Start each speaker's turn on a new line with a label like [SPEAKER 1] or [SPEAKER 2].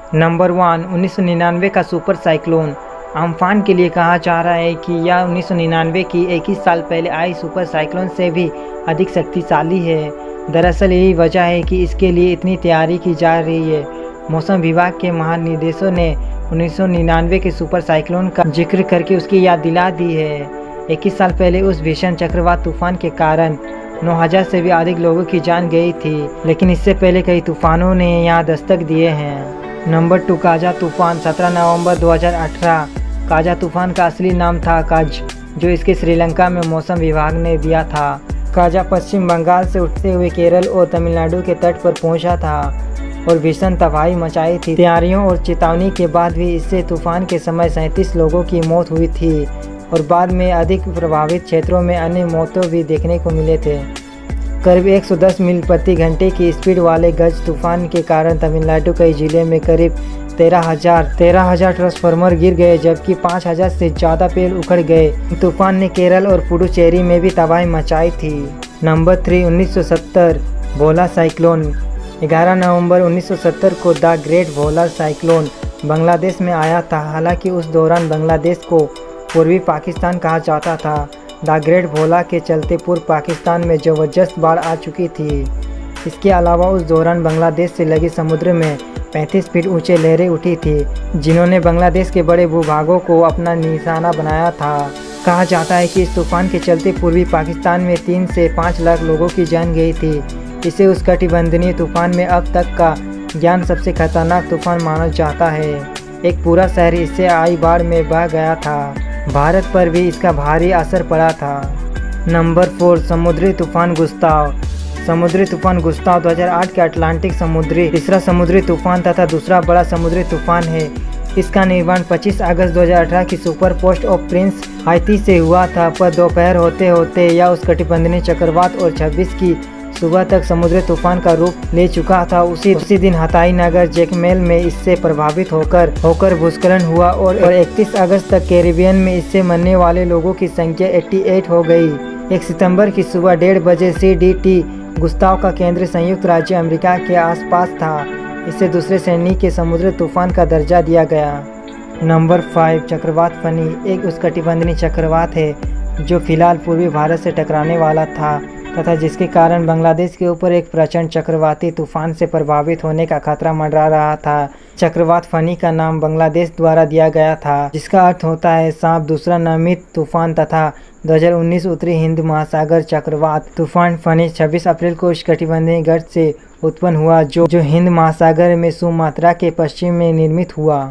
[SPEAKER 1] Number 1, 1999 का super cyclone. Amphan के लिए कहा जा रहा है कि यह 1999 की 21 साल पहले आई सुपर साइक्लोन से भी अधिक शक्तिशाली है। दरअसल यही वजह है कि इसके लिए इतनी तैयारी की जा रही है। मौसम विभाग के महानिदेशक ने 1999 के सुपर साइक्लोन का जिक्र करके उसकी याद दिला दी है। 21 साल पहले उस भीषण चक्रवात तूफान के कारण 9000 से भी अधिक लोगों की जान गई थी, लेकिन इससे पहले कई तूफानों ने यहाँ दस्तक दिए हैं। नंबर 2, काजा तूफान। 17 नवंबर 2018 काजा तूफान का असली नाम था कज, जो इसके श्रीलंका में मौसम विभाग ने दिया था। काजा पश्चिम बंगाल से उठते हुए केरल और तमिलनाडु के तट पर पहुंचा था और भीषण तबाही मचाई थी। तैयारियों और चेतावनी के बाद भी इससे तूफान के समय 37 लोगों की मौत हुई थी और बाद में अधिक प्रभावित क्षेत्रों में अन्य मौतें भी देखने को मिले थे। करीब 110 मील प्रति घंटे की स्पीड वाले गज तूफान के कारण तमिलनाडु कई जिले में करीब 13,000 ट्रांसफार्मर गिर गए, जबकि 5,000 से ज़्यादा पेड़ उखड़ गए। तूफान ने केरल और पुडुचेरी में भी तबाही मचाई थी। नंबर 3, 1970 भोला साइक्लोन। 11 नवंबर 1970 को the great Bhola cyclone Bangladesh में आया था। हालांकि उस दौरान बांग्लादेश को पूर्वी पाकिस्तान कहा जाता था। द ग्रेट भोला के चलते पूर्व पाकिस्तान में जबरदस्त बाढ़ आ चुकी थी। इसके अलावा उस दौरान बांग्लादेश से लगे समुद्र में 35 फीट ऊंचे लहरें उठी थी, जिन्होंने बांग्लादेश के बड़े भूभागों को अपना निशाना बनाया था। कहा जाता है कि इस तूफान के चलते पूर्वी पाकिस्तान में 3 से 5 लाख लोगों की जान गई थी। इसे उस कटिबंधीय तूफान में अब तक का ज्ञान सबसे खतरनाक तूफान माना जाता है। एक पूरा शहर इससे आई बाढ़ में बह गया था। भारत पर भी इसका भारी असर पड़ा था। नंबर 4, समुद्री तूफान गुस्ताव। समुद्री तूफान गुस्ताव 2008 के अटलांटिक समुद्री तीसरा समुद्री तूफान तथा दूसरा बड़ा समुद्री तूफान है। इसका निर्माण 25 अगस्त 2018 की सुपर पोस्ट ऑफ प्रिंस हाइती से हुआ था, पर दोपहर होते होते यह उस कटिबंधीय चक्रवात और 26 की सुबह तक समुद्री तूफान का रूप ले चुका था। उसी दिन हताई नगर जैकमेल में इससे प्रभावित होकर भूस्खलन हुआ और 31 अगस्त तक कैरिबियन में इससे मरने वाले लोगों की संख्या 88 हो गई। 1 सितंबर की सुबह 1:30 बजे CDT गुस्ताव का केंद्र संयुक्त राज्य अमेरिका के आसपास था। इसे दूसरे श्रेणी के समुद्री तूफान का दर्जा दिया गया। नंबर 5, चक्रवात फनी। एक उष्णकटिबंधीय चक्रवात है जो फिलहाल पूर्वी भारत से टकराने वाला था तथा जिसके कारण बांग्लादेश के ऊपर एक प्रचंड चक्रवाती तूफान से प्रभावित होने का खतरा मंडरा रहा था। चक्रवात फनी का नाम बांग्लादेश द्वारा दिया गया था, जिसका अर्थ होता है सांप। दूसरा नामित तूफान तथा 2019 उत्तरी हिंद महासागर चक्रवात तूफान फनी 26 अप्रैल को उष्णकटिबंधीय गर्त से उत्पन्न हुआ, जो हिंद महासागर में सुमात्रा के पश्चिम में निर्मित हुआ।